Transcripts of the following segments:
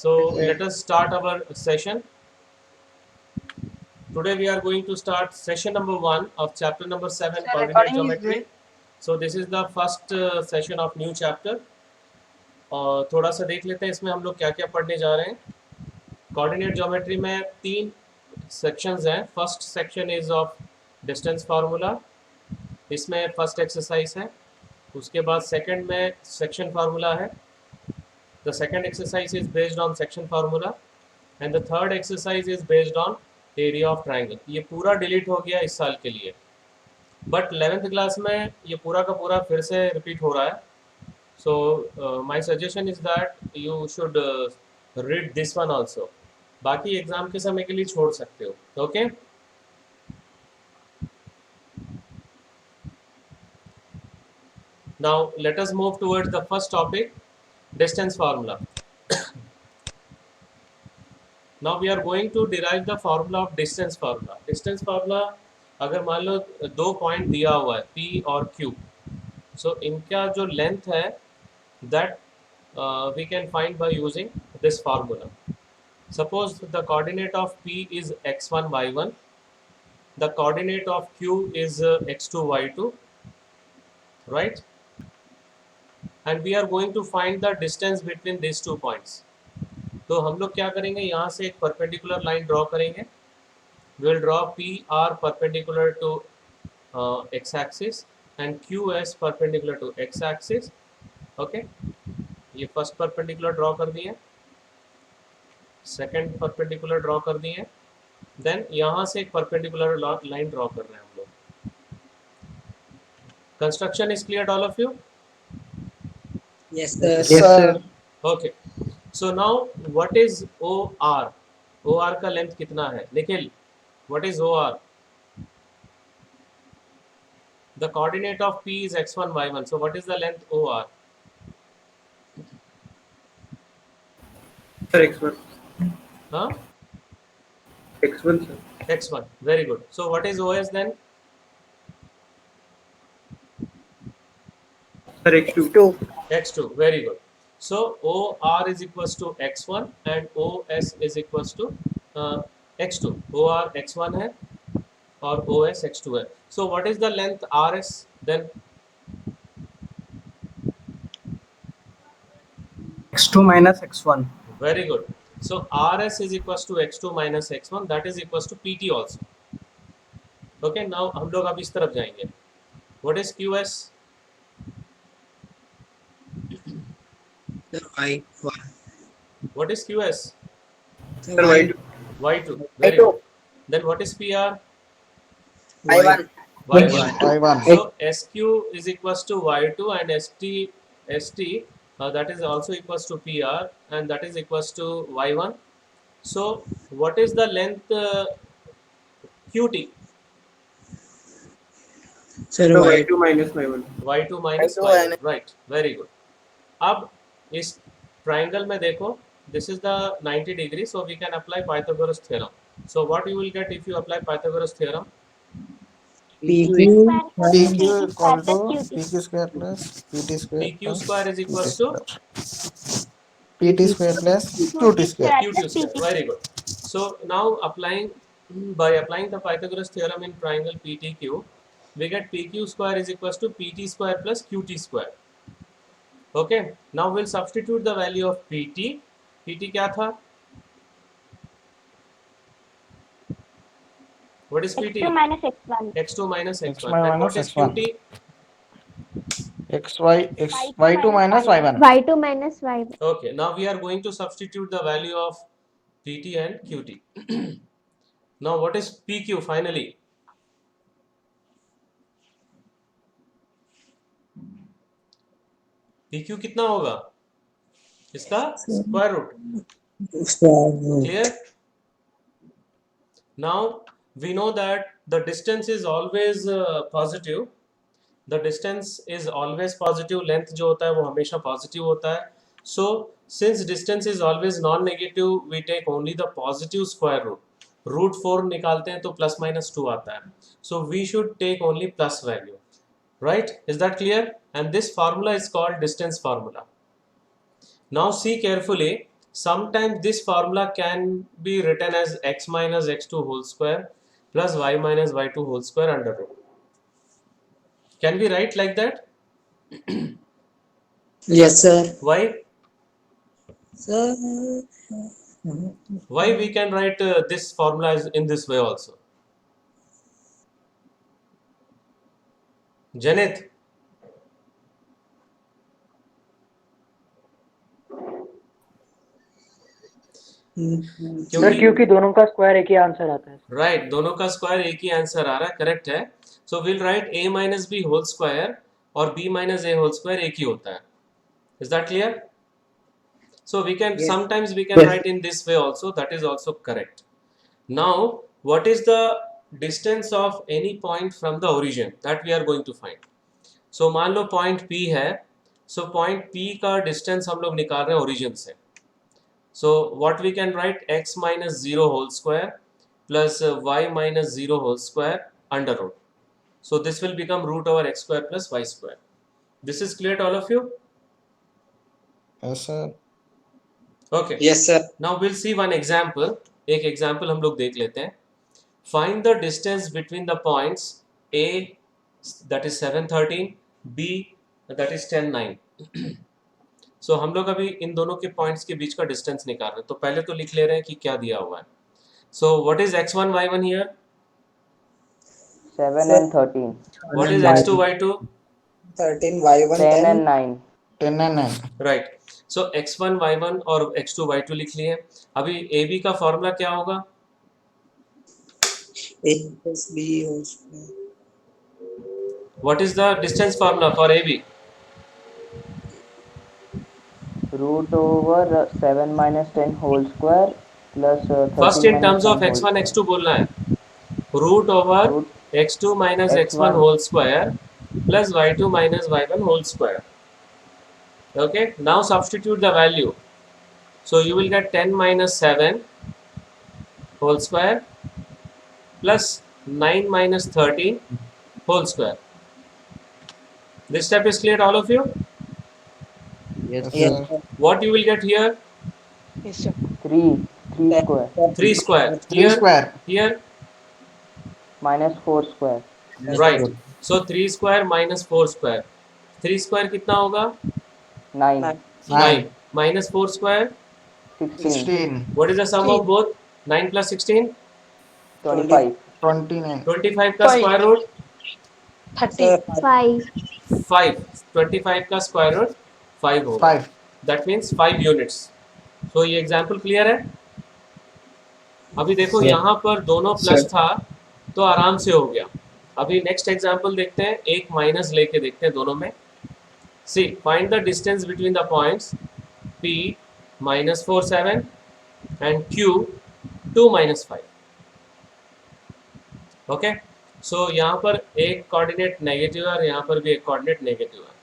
So let us start our session. Today we are going to start session number 1 of chapter number 7, Sir, coordinate recording is geometry. doing. So this is the first session of new chapter. और थोड़ा सा देख लेते हैं इसमें हम लोग क्या क्या पढ़ने जा रहे हैं. कोऑर्डिनेट ज्योमेट्री में 3 सेक्शंस हैं. First section is of distance formula. इसमें फर्स्ट एक्सरसाइज है. उसके बाद सेकंड में सेक्शन फार्मूला है. The second exercise is based on section formula and the third exercise is based on area of triangle. ये पूरा डिलीट हो गया इस साल के लिए, बट 11th क्लास में ये पूरा का पूरा फिर से रिपीट हो रहा है. So my suggestion is that you should read this one also. बाकी एग्जाम के समय के लिए छोड़ सकते हो. Okay now let us move towards the first topic, distance formula. Now we are going to derive the formula of distance formula. Distance formula अगर मान लो 2 पॉइंट दिया हुआ है P और Q, so इनका जो लेंथ है that we can find by using this formula. Suppose the coordinate of P is x1 y1, the coordinate of Q is x2 y2, right? And we are going to find the distance between these 2 points. तो हम लोग क्या करेंगे, यहाँ से एक perpendicular line draw करेंगे. We will draw PR perpendicular to x axis and QS perpendicular to x axis. Okay, ये फर्स्ट परपेंडिकुलर ड्रॉ कर दिए, सेकंड परपेंडिकुलर ड्रॉ कर दिए, देन यहाँ से एक परपेंडिकुलर लाइन ड्रॉ कर रहे हैं हम लोग. Construction is clear all of you? Yes, sir. Yes, sir. Okay. So now what is OR? OR का लेंथ कितना है? Nikhil, what is OR? The coordinate of P is x1 y1, so what is the length OR? Sir, x1. Huh? x1, sir. x1, very good. So what is OS then? Sir, x2. x2, very good. So OR is equals to x1 and OS is equals to x2. OR x1 है और OS x2 है. So what is the length RS then? x2 minus x1. Very good. So RS is equals to x2 minus x1, that is equals to PT also. Okay, now हम लोग अब इस तरफ जाएंगे. What is QS? Sir, Y1. What is QS? Sir, y2. Y2. Very Y2. good. Then what is PR? Y1. Y1. So SQ is equals to Y2 and ST that is also equals to PR and that is equals to Y1. So what is the length QT? Sir, Sir, Y2. y2 minus y1. Y2 minus Y2 Y1. Right. Very good. अब इस triangle में देखो, this is the 90 degree, so we can apply Pythagoras theorem. So what you will get if you apply Pythagoras theorem? PQ. PQ equal to PQ square plus PT square PQ plus square is equals to PT square plus QT square. QT square. Very good. So now by applying the Pythagoras theorem in triangle PTQ, we get PQ square is equals to PT square plus QT square. Okay. Now we'll substitute the value of PT. PT क्या था? What is PT? x2 minus x1. x2 minus x1. x1 And what is minus x1. QT? Y2 minus Y1. y2 minus y1. Okay. Now we are going to substitute the value of PT and QT. Now what is PQ finally? PQ कितना होगा? इसका square root. Clear? Now we know that the distance is always positive. The distance is always positive. Length जो होता है वो हमेशा positive होता है. So since distance is always non-negative, we take only the positive square root. Root 4 निकालते हैं तो plus minus 2 आता है. So we should take only plus value. Right? Is that clear? And this formula is called distance formula. Now see carefully. sometimes this formula can be written as x minus x2 whole square plus y minus y2 whole square under root. Can we write like that? Yes, sir. Why? Sir. Why we can write this formula in this way also? Janit, sir क्योंकि दोनों का square एक ही answer आता है. Right, दोनों का square एक ही answer आ रहा है, करेक्ट है. So will write a minus b whole square और b minus a whole square एक ही होता है. Is that clear? So we can sometimes we can Yes. write in this way also, that is also correct. Now what is the distance of any point from the origin that we are going to find? So मान लो point P है, so point P का distance हम लोग निकाल रहे हैं origin से. So what we can write, x minus 0 whole square plus y minus 0 whole square under root. So this will become root over x square plus y square. This is clear to all of you? Yes, sir. Okay. Yes, sir. Now we'll see one example. एक example हम लोग देख लेते हैं. Find the distance between the points A, that is 713, B, that is 109. So हम लोग अभी इन दोनों के points के बीच का distance निकाल रहे हैं. तो पहले तो लिख ले रहे हैं कि क्या दिया हुआ है. So what is x1 y1 here? 7 and 13. What is x2 y2? 13 y1 10 10. and 9. 10 and 9. Right. So x1 y1 और x2 y2 लिख लिए. अभी AB का फॉर्मूला क्या होगा? A plus B whole square. What is the distance formula for AB? Root over 7 minus 10 whole square plus 13 First in minus terms 10 of whole x1 square. x2 बोलना है. Root over Root x2 minus x1 x1 whole square plus y2 minus y1 whole square. Okay, now substitute the value. So you will get 10 minus 7 whole square plus 9 minus 13 whole square. This step is clear to all of you? Yes, Yes, sir. sir. What you will get here? 3 square 3 square. 3 Here, square. here, minus 4 square. right. So 3 square minus 4 square. 3 square कितना होगा? 9. 9. Minus 4 square. 16. 16. What is the sum of both? 9 plus 16? 25. 29. 25 का square root 35. 5. 25 का square root 5 होगा. 5. That means 5 units. So ये example clear है? अभी देखो Sir. यहाँ पर दोनों प्लस Sir. था तो आराम से हो गया. अभी नेक्स्ट एग्जाम्पल देखते हैं, एक माइनस लेके देखते हैं दोनों में. See find the distance between the points P minus 4 7 and Q 2 minus 5. Okay, so यहाँ पर एक कोऑर्डिनेट नेगेटिव है और यहाँ पर भी एक कोऑर्डिनेट नेगेटिव है.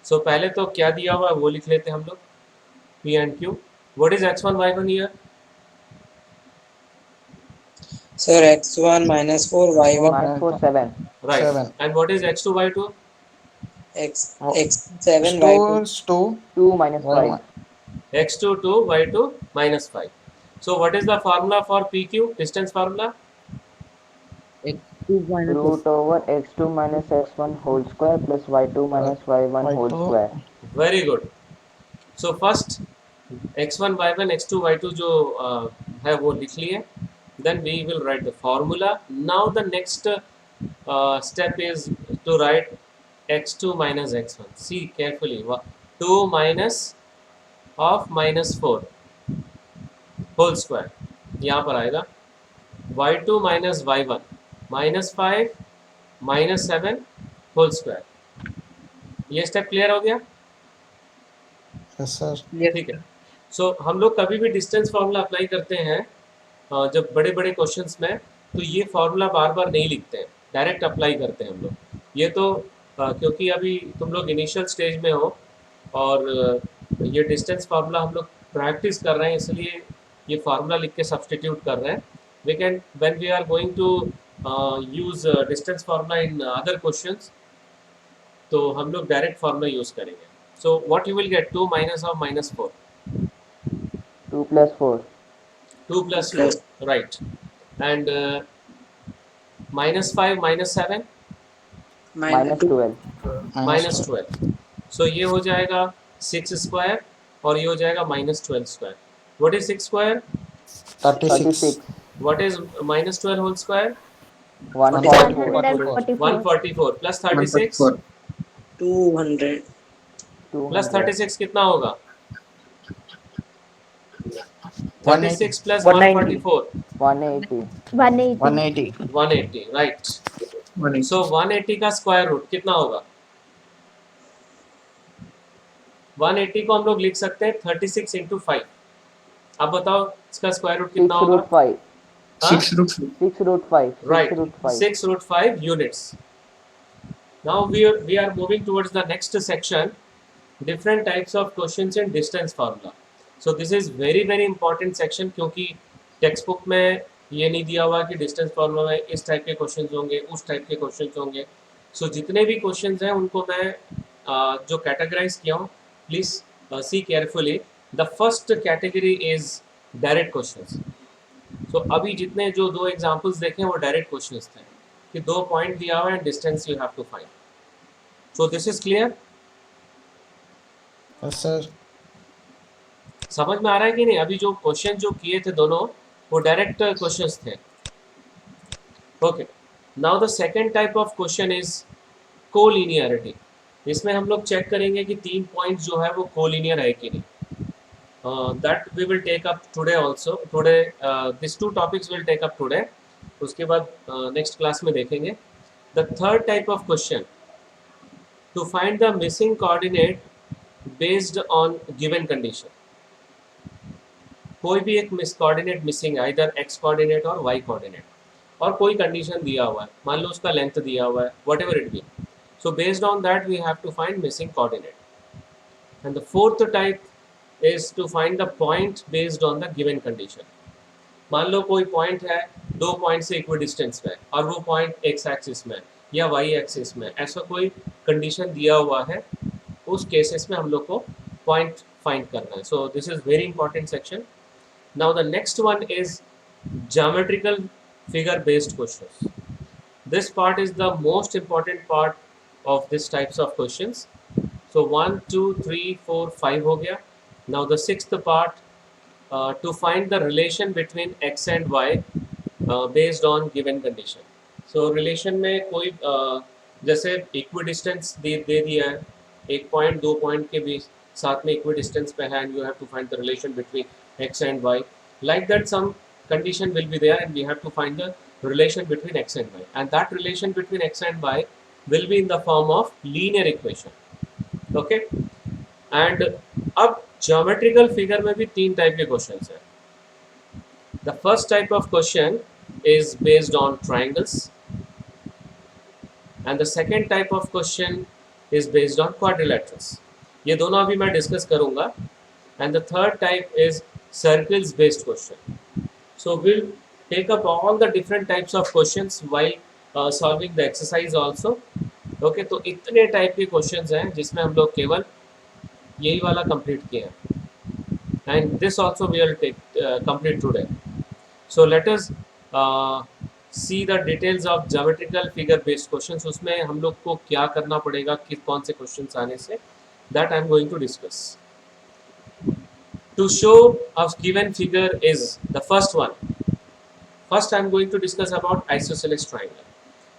सो पहले तो क्या दिया हुआ है वो लिख लेते हैं हम लोग, P and Q. What is x1 y1 here? Sir, x1 minus 4 y1 Minus 4 7. Right. 7. And what is x2 y2? x7 y2 2 is 2. 2 minus 5. x2 2 y2 minus 5. So what is the formula for PQ, distance formula? Root over x2 minus x1 whole square plus y2 minus y1 whole Y2. square. Very good. So first x1 y1 x2 y2 जो है वो लिख लिए. Then we will write the formula. Now the next step is to write x2 minus x1. See carefully. 2 minus of minus 4 whole square. यहाँ पर आएगा y2 minus y1 minus 5 minus 7 whole square. ये step clear हो गया? Yes, sir. ठीक है. सो हम लोग कभी भी डिस्टेंस फार्मूला अप्लाई करते हैं जब बड़े बड़े क्वेश्चंस में, तो ये फार्मूला बार बार नहीं लिखते हैं, डायरेक्ट अप्लाई करते हैं हम लोग. ये तो क्योंकि अभी तुम लोग इनिशियल स्टेज में हो और ये डिस्टेंस फार्मूला हम लोग प्रैक्टिस कर रहे हैं, इसलिए ये फार्मूला लिख के सब्सटीट्यूट कर रहे हैं. We can when we are going to use distance formula in other questions, तो हम लोग डायरेक्ट फार्मूला यूज़ करेंगे. So what you will get 2 minus of minus 4. 2 plus 4. 2 plus 4, right. And minus 5 minus 7 Minus 12. minus 12. So ये हो जाएगा 6 square और ये हो जाएगा minus 12 square. What is 6 square? 36. What is minus 12 whole square? 144. 144 plus 36 200. plus 36 कितना होगा? 36 plus 190. 144 180. 180. 180, right. So 180 का स्क्वायर रूट कितना होगा? 180 को हम लोग लिख सकते हैं 36 into 5. अब बताओ इसका स्क्वायर रूट 6 कितना होगा? root 5. हाँ? 6 root 5. 6 root 5. 6 Right, root 5. 6 root 5 units. Now we are moving towards the next section, different types of questions in distance formula. So this is very important section क्योंकि text book में ये नहीं दिया हुआ कि डिस्टेंस फार्मूला में इस type के क्वेश्चंस होंगे, उस टाइप के क्वेश्चंस होंगे. सो जितने भी क्वेश्चंस हैं उनको मैं जो कैटेगराइज किया हूँ, please see carefully. The first category is direct questions. So अभी जितने जो 2 एग्जांपल्स देखे वो डायरेक्ट क्वेश्चंस थे कि 2 पॉइंट दिया हुआ है and distance you have to find. So this is clear. Yes, sir. समझ में आ रहा है कि नहीं? अभी जो क्वेश्चन जो किए थे दोनों वो डायरेक्ट क्वेश्चंस थे. Okay, now the second type of question is collinearity. इसमें हम लोग चेक करेंगे कि 3 पॉइंट जो है वो कोलिनियर है कि नहीं. That we will take up today also. Today this 2 topics will take up today. उसके बाद नेक्स्ट क्लास में देखेंगे. The third type of question, to find the missing coordinate based on given condition. कोई भी एक कोऑर्डिनेट मिसिंग है, इधर x coordinate और वाई कोऑर्डिनेट, और कोई कंडीशन दिया हुआ है, मान लो उसका लेंथ दिया हुआ है, whatever it be. So based on that we have to find missing coordinate. And the fourth type is to find the point based on the given condition. मान लो कोई पॉइंट है 2 पॉइंट से इक्वल डिस्टेंस में और वो point x axis में या वाई एक्सिस में, ऐसा कोई कंडीशन दिया हुआ है, उस केसेस में हम लोग को पॉइंट फाइंड करना है. सो this is very important section. Now the next one is geometrical figure based questions. This part is the most important part of this types of questions. So 1 2 3 4 5 हो गया. Now the sixth part, to find the relation between x and y based on given condition. So relation में कोई जैसे equidistance दे दिया है, 1 point 2 point के बीच साथ में equidistance पे है, and you have to find the relation between x and y. Like that, some condition will be there and we have to find the relation between x and y, and that relation between x and y will be in the form of linear equation. Okay, and अब geometrical figure में भी 3 type के questions हैं. The first type of question is based on triangles, and the second type of question is based on quadrilaterals. ये दोनों अभी मैं discuss करूंगा. And the third type is circles based question. So we'll take up all the different types of questions while solving the exercise also. Okay, तो इतने type के questions हैं जिसमें हम लोग केवल यही वाला कंप्लीट किया है, and this also we will take complete today. So let us see the details of geometrical figure based questions. उसमें हम लोग को क्या करना पड़ेगा, किस कौन से क्वेश्चंस आने से, that I am going to discuss. To show a given figure is the first one. First I am going to discuss about isosceles triangle.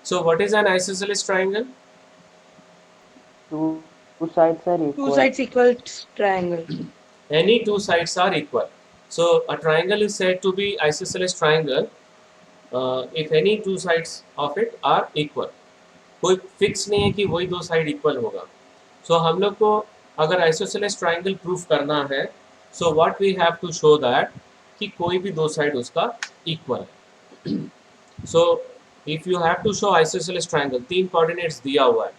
So what is an isosceles triangle? Two sides are equal. 2 sides equal triangle. Any 2 sides are equal. So a triangle is said to be isosceles triangle if any 2 sides of it are equal. कोई fix नहीं है कि वही 2 side equal होगा. So हम लोग को अगर isosceles triangle प्रूफ करना है, so what we have to show that कि कोई भी 2 साइड उसका इक्वल है. So if you have to show isosceles triangle, 3 coordinates दिया हुआ है.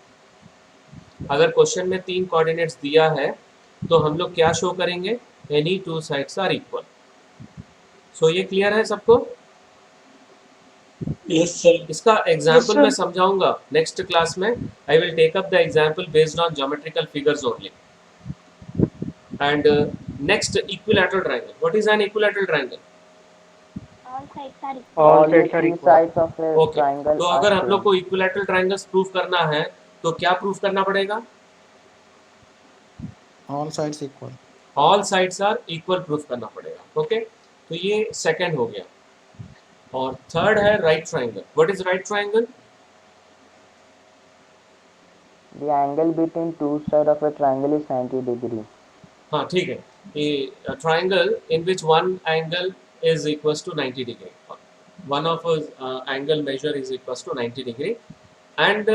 अगर क्वेश्चन में 3 कोऑर्डिनेट्स दिया है तो हम लोग क्या शो करेंगे? Any 2 sides are equal. So ये क्लियर है सबको? Yes, sir. इसका एग्जाम्पल Yes, sir. मैं समझाऊंगा नेक्स्ट क्लास में. I will take up the example based on geometrical figures only. And Next, equilateral triangle. What is an equilateral triangle? All sides are equal. All All the sides are three equal. sides of a Okay. triangle तो are अगर हम लोग same. को equilateral triangles proof करना है तो क्या proof करना पड़ेगा? All sides equal. All sides are equal proof करना पड़ेगा. ओके, तो ये सेकंड हो गया. और थर्ड है right triangle. What is right triangle? The angle between two sides of a triangle is 90 degree. हाँ ठीक है. ये triangle in which one angle is equals to 90 degree. One of angle measure is equals to 90 degree. And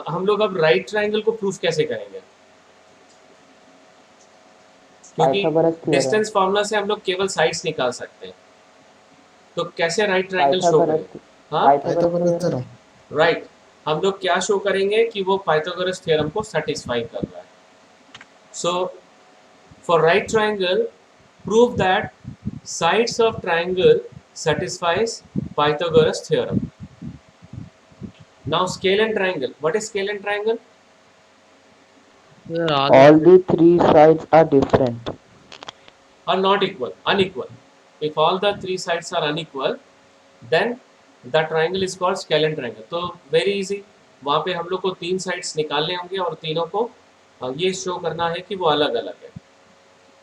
हम लोग अब right triangle को proof कैसे करेंगे? क्योंकि Pythagoras theorem. डिस्टेंस फार्मूला से हम लोग केवल साइड्स निकाल सकते हैं. तो कैसे राइट ट्रायंगल शो Pythagoras. करेंगे? हाँ Pythagoras theorem. राइट. हम लोग क्या शो करेंगे कि वो पाइथागोरस थ्योरम को सेटिस्फाई कर रहा है. So for right triangle prove that sides of triangle satisfies Pythagoras theorem. Now scale and triangle. What is scale and triangle? All the three sides are different. Are not equal, unequal. If all the three sides are unequal, then the triangle is called scale and triangle. तो very easy. वहाँ पे हम लोग को तीन sides निकालने होंगे और तीनों को ये शो करना है कि वो अलग अलग है.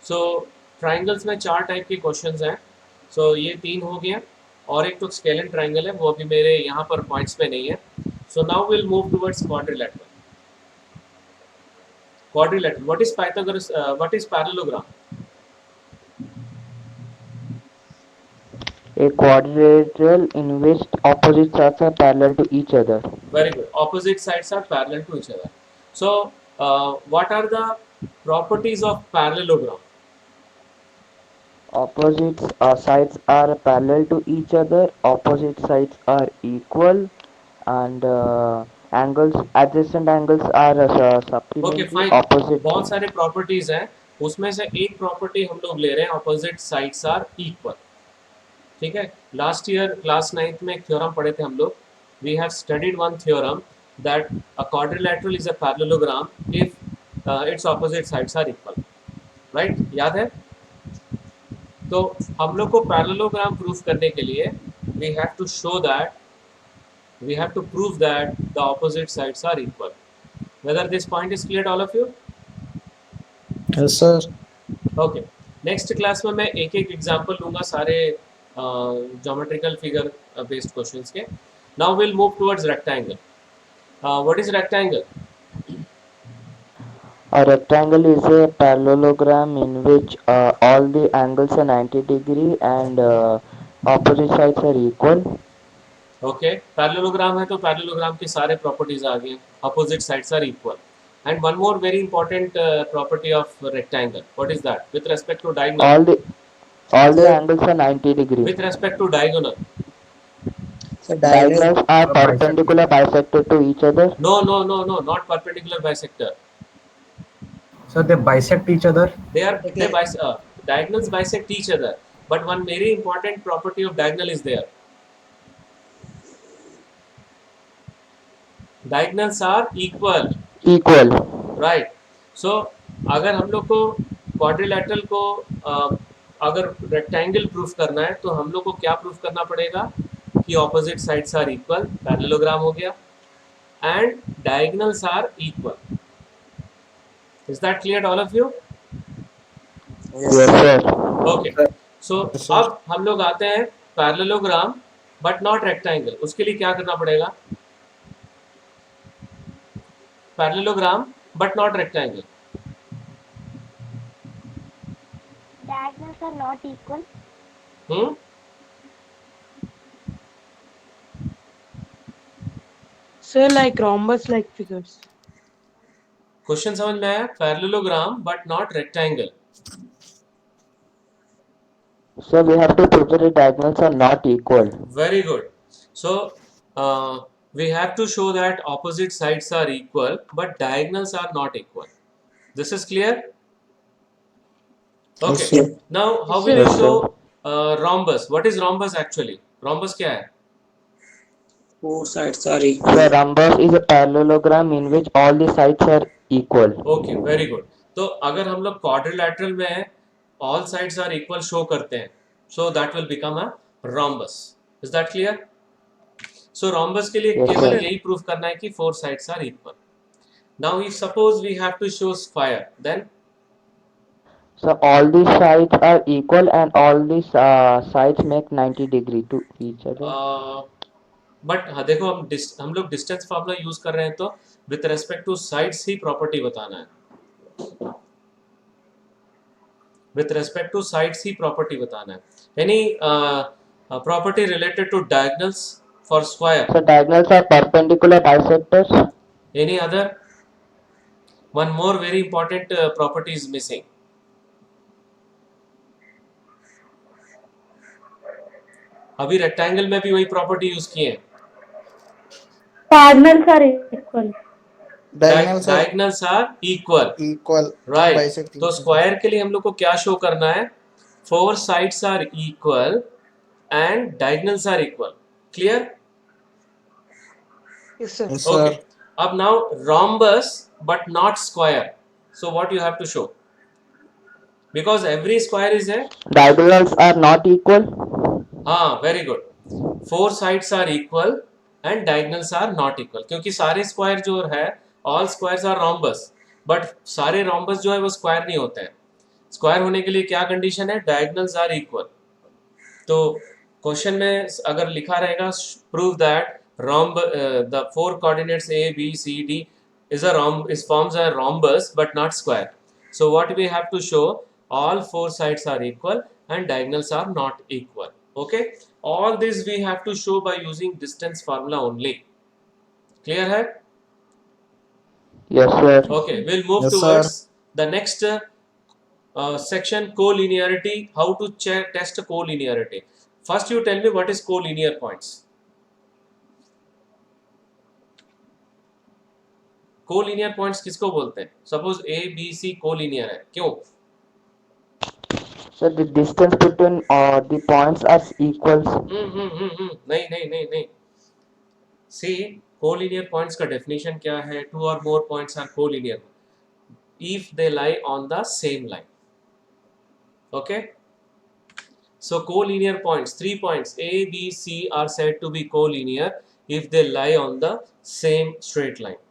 सो ट्राइंगल्स में चार टाइप के क्वेश्चंस हैं. सो ये तीन हो गया और एक तो स्केल एंड ट्राइंगल है, वो अभी मेरे यहाँ पर पॉइंट्स पे नहीं है. So now will move towards quadrilateral. Quadrilateral. What is Pythagoras, what is parallelogram? A quadrilateral in which opposite sides are parallel to each other. Very good. Opposite sides are parallel to each other. So what are the properties of parallelogram? Opposite sides are parallel to each other. Opposite sides are equal, and angles, adjacent angles are supplementary. Okay, fine. Opposite. बहुत सारे properties हैं, उसमें से एक property हम लोग ले रहे हैं, ऑपोजिट साइड्स आर इक्वल. ठीक है. लास्ट ईयर क्लास 9th में एक थ्योरम पढ़े थे हम लोग. We have studied one theorem that a quadrilateral is a parallelogram if its opposite sides are equal. Right, याद है? तो हम लोग को पैरेललोग्राम प्रूफ करने के लिए we have to show that, we have to prove that the opposite sides are equal. Whether this point is clear to all of you? Yes, sir. Okay. Next class में मैं एक एक example लूँगा सारे geometrical figure based questions के. Now we'll move towards rectangle. What is rectangle? A rectangle is a parallelogram in which all the angles are 90 degree and opposite sides are equal. Okay. Parallelogram है तो parallelogram के सारे properties आ गए. Opposite sides are equal. And one more very important property of rectangle. What is that? With respect to diagonal. All the angles are 90 degree. With respect to diagonal. So diagonal. Diagonals are perpendicular bisected to each other. No, not perpendicular bisector. So they bisect each other. Diagonals bisect each other. But one very important property of diagonal is there. Diagonals are equal. Equal. Right. So अगर हम लोग को quadrilateral को अगर rectangle proof करना है तो हम लोग को क्या प्रूफ करना पड़ेगा कि opposite sides are equal. Parallelogram हो गया. And diagonals are equal. Is that clear all of you? Yes, sir. Okay. So अब हम लोग आते हैं पैरेललोग्राम बट नॉट रेक्टेंगल. उसके लिए क्या करना पड़ेगा? Parallelogram but not rectangle. Diagonals are not equal. Sir, like rhombus like figures. Question समझ में आया? Parallelogram but not rectangle. So we have to prove that the diagonals are not equal. Very good. So we have to show that opposite sides are equal but diagonals are not equal. This is clear? Okay. Yes, sir. Now how will you show rhombus? What is rhombus actually? Rhombus क्या है? Four sides are equal. The rhombus is a parallelogram in which all the sides are equal. Okay, very good. तो अगर हम लोग quadrilateral में all sides are equal show करते हैं, so that will become a rhombus. Is that clear? So rhombus के लिए Yes, केवल sir. यही प्रूफ करना है कि 4 sides are equal. Now if suppose we have to show square, then So all these sides are equal and all these sides make 90 degree to each other. But हाँ देखो, हम लोग distance formula use कर रहे हैं, तो with respect two sides he property बताना है. With respect two sides he property बताना है. Any property related two diagonals for square? So diagonals are perpendicular bisectors. Any other? One more very important property is missing. अभी rectangle में भी वही property use किए हैं. Diagonals are equal. Diagonals are diagonals are equal. equal and right. bisect each तो other. Square के लिए हम लोग को क्या शो करना है? 4 sides are equal and diagonals are equal. Clear? Yes, sir. Yes, sir. Okay. अब now rhombus but not square. So what you have to show? Because every square is a Diagonals are not equal. very good. 4 sides are equal and diagonals are not equal. क्योंकि सारे square जो है, all squares are rhombus, but सारे rhombus जो है वो square नहीं होते हैं. स्क्वायर होने के लिए क्या कंडीशन है? Diagonals are equal. तो क्वेश्चन में अगर लिखा रहेगा prove that the 4 coordinates A, B, C, D is forms a rhombus but not square. So what we have to show? All 4 sides are equal and diagonals are not equal. Okay, all this we have to show by using distance formula only. Clear hai? Yes, sir. Okay, we'll move Yes, towards the next section, collinearity. How to test collinearity. First you tell me what is collinear points. Collinear points किसको बोलते हैं? Suppose A B C collinear है, क्यों? So the distance between the points are equals. नहीं नहीं नहीं नहीं. सी, collinear points का डेफिनेशन क्या है? 2 or more points are collinear if they lie on the same line. Okay, so collinear points, 3 points A, B, C are said to be collinear if they lie on the same straight line.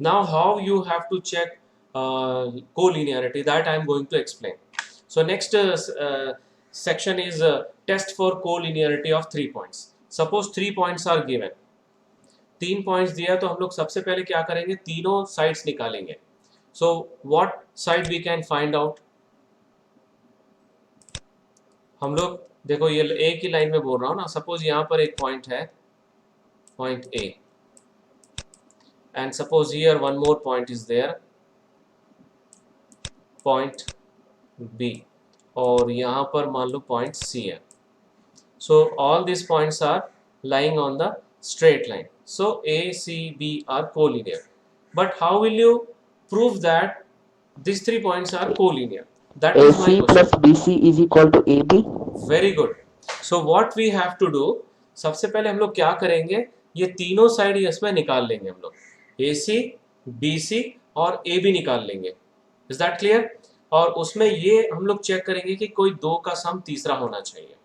Now how you have to check collinearity, that I am going to explain. So next section is test for collinearity of 3 points. Suppose 3 points are given. 3 points दिया, तो हम लोग सबसे पहले क्या करेंगे? तीनों sides निकालेंगे. So what side we can find out? हम लोग देखो, ये एक ही लाइन में बोल रहा हूँ ना. सपोज यहाँ पर एक पॉइंट है, point A, and suppose here one more point is there, point B, और यहाँ पर मान लो point C है. So all these points are lying on the straight line. So A, C, B are collinear. But how will you prove that these 3 points are collinear? That is my AC question. plus BC is equal to AB. Very good. So what we have to do, सबसे पहले हम लोग क्या करेंगे? ये तीनों side इसमें निकाल लेंगे हम लोग. AC, BC और AB निकाल लेंगे. Is that clear? और उसमें ये हम लोग चेक करेंगे कि कोई 2 का सम तीसरा होना चाहिए.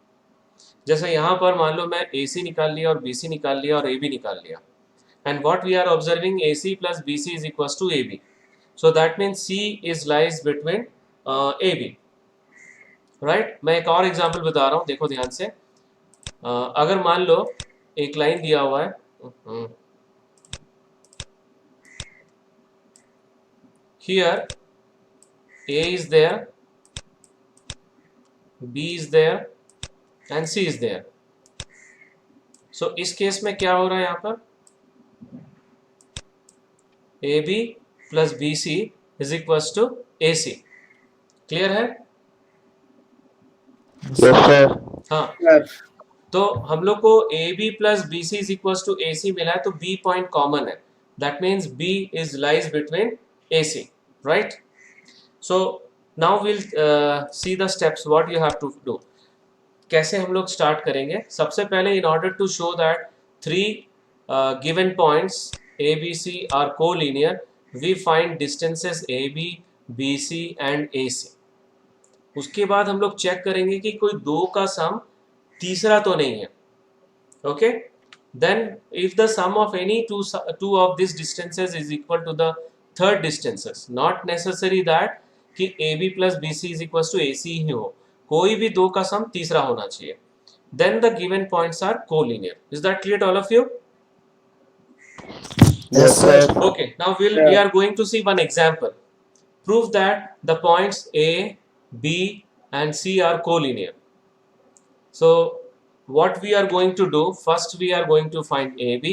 जैसे यहाँ पर मान लो मैं AC निकाल लिया और BC निकाल लिया और AB निकाल लिया. And what we are observing, AC plus BC is equals to AB. So that means C is lies between AB. Right? मैं एक और एग्जाम्पल बता रहा हूँ, देखो ध्यान से. अगर मान लो एक लाइन दिया हुआ है, here A is there, B is there and C is there. So इस केस में क्या हो रहा है? यहाँ पर AB plus BC is equals to AC. Clear है? Yes, sir. हाँ, तो हम लोग को AB plus BC is equals to AC मिला है, तो B point common है. That means B is lies between AC, right? So now we'll see the steps what you have to do. कैसे हम लोग स्टार्ट करेंगे? सबसे पहले in order to show that 3 given points A, B, C are collinear, we find distances A B, B C and A C. उसके बाद हम लोग चेक करेंगे कि कोई दो का सम तीसरा तो नहीं है। Okay, then if the sum of any two of these distances is equal to the third distances, not necessary that कि AB plus BC is equals to AC ही हो, कोई भी दो का सम तीसरा होना चाहिए, then the given points are collinear. Is that clear to all of you? Yes, sir. Okay, now we are going to see one example. Prove that the points A, B and C are collinear. So what we are going to do, first we are going to find AB,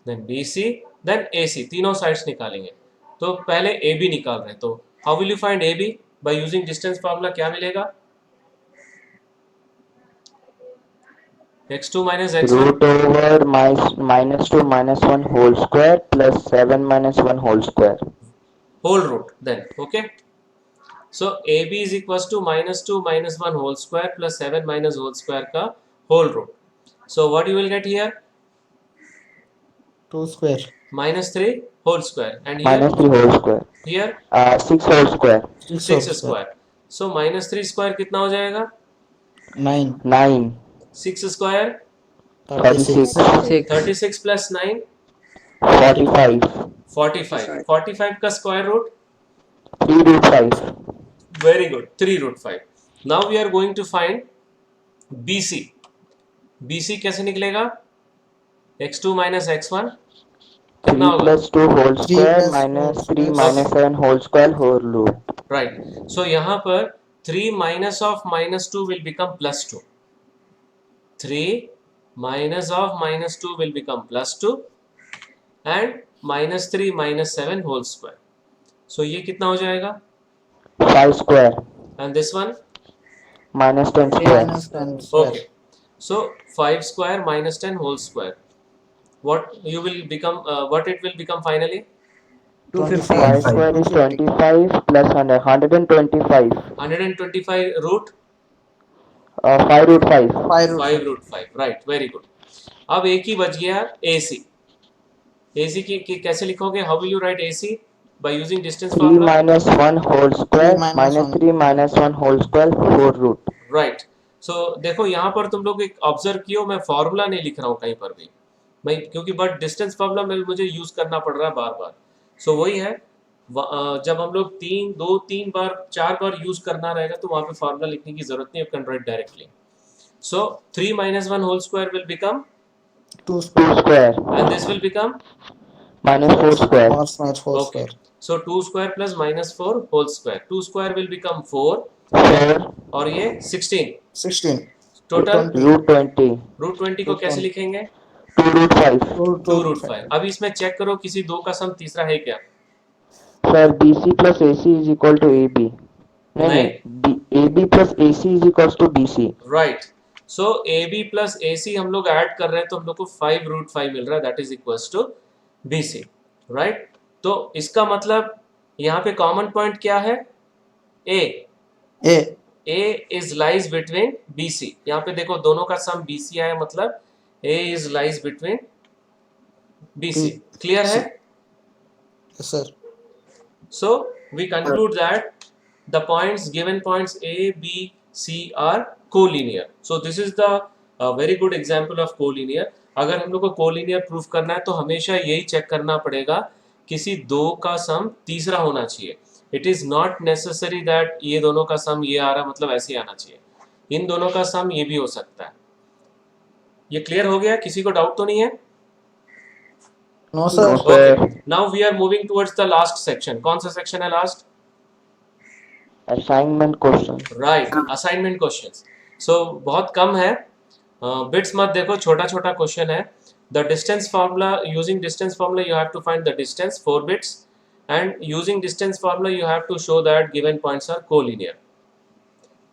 then BC, then AC, तीनों sides निकालेंगे। तो पहले AB निकाल रहे हैं, तो how will you find AB? By using distance formula क्या मिलेगा? x2 minus x1 root over minus 2 minus 1 whole square plus 7 minus 1 whole square. whole root then. Okay, so AB is equals to minus 2 minus 1 whole square plus 7 minus whole square का whole root. So what you will get here? 2 square. Minus 3 whole square, and here Minus 3 whole square. here 6 whole square. 6 square. So minus 3 square कितना हो जाएगा? 9. 9. 6 square 36. 36 plus 9 45. 45. 45 का square root? 3 root 5. Very good, 3 root 5. Now we are going to find BC. BC कैसे निकलेगा? x2 minus x1 कितना 3 होगा? plus 2 whole 3 square plus minus 4 3 square. minus 7 whole square whole root. Right. So यहाँ पर 3 minus of minus 2 will become plus 2. 3 minus of minus 2 will become plus 2 and minus 3 minus 7 whole square. So ये कितना हो जाएगा? 5 square And this one? minus 10 square. Minus 10 square. Okay. So 5 square minus 10 whole square. What you will become? What it will become finally? 5 square is 25 plus 125. 125 root 5 root 5. 5 root 5 root 5. Right. Very good. अब एक ही बच गया AC. AC की कैसे लिखोगे? How will you write AC? By using distance 3 formula. minus 1 whole square 3 minus minus 1. 3 minus 1 whole square whole root. Right. So देखो यहाँ पर तुम लोग एक ऑब्जर्व कियो, मैं फॉर्मूला नहीं लिख रहा हूँ कहीं पर भी भाई, क्योंकि बट डिस्टेंस फार्मूला में मुझे यूज करना पड़ रहा है बार बार। सो वही है, जब हम लोग 3 बार 4 बार यूज करना रहेगा तो वहां पे फार्मूला लिखने की जरूरत नहीं, you can write directly. So 3 minus 1 whole square will become 2 2 square. square and this will become minus 4 square. 4 square. 4 okay. square. So 2 square plus minus 4 whole square. 2 square will become 4 4 और ये 16 16. Total root 20. Root 20 को कैसे लिखेंगे? 2 root 5. 2 root 5। अब इसमें check करो किसी दो का सम तीसरा है क्या? Sir, BC plus AC is equal to AB. नहीं AB plus AC is equals to BC. Right. So AB plus AC हम लोग ऐड कर रहे हैं तो हम लोग को 5 root 5 मिल रहा है, that is equals to BC। Right, तो इसका मतलब यहाँ पे कॉमन पॉइंट क्या है? A is lies between BC। यहाँ पे देखो दोनों का सम BC आया, मतलब A is lies between BC। Clear है? Yes, sir. So we conclude that the points, given points A, B, C are collinear. So this is the very good example of collinear। अगर हम लोग को collinear proof करना है तो हमेशा यही चेक करना पड़ेगा, किसी दो का सम तीसरा होना चाहिए। It is not necessary that ये दोनों का सम ये आ रहा मतलब ऐसे आना चाहिए, इन दोनों का सम ये भी हो सकता है। ये क्लियर हो गया? किसी को डाउट तो नहीं है? No, sir. Okay, now we are moving towards the last section. कौन सा सेक्शन है last? Assignment question. Right, assignment questions. So बहुत कम है, बिट्स मत देखो, छोटा छोटा क्वेश्चन है। The distance formula, using distance formula you have to find the distance 4 bits and using distance formula you have to show that given points are collinear।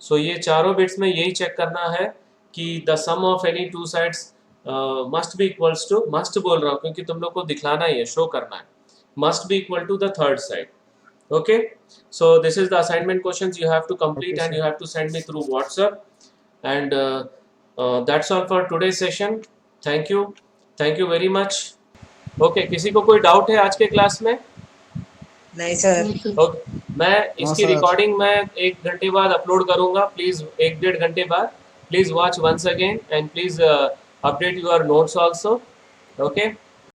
so ये चारों बिट्स में यही चेक करना है कि the sum of any two sides must be equals to, must बोल रहा हूँ क्योंकि तुम लोग को दिखलाना ही है, शो करना है, must be equal to the third side। okay, so this is the assignment questions you have to complete and you have to send me through WhatsApp and that's all for today's session। thank you very much। okay, किसी को कोई doubt है आज के class में? नहीं sir. Okay, मैं इसकी sir. रिकॉर्डिंग मैं 1 घंटे बाद अपलोड करूंगा, प्लीज 1-1.5 घंटे बाद। Please watch once again and please update your notes also. Okay.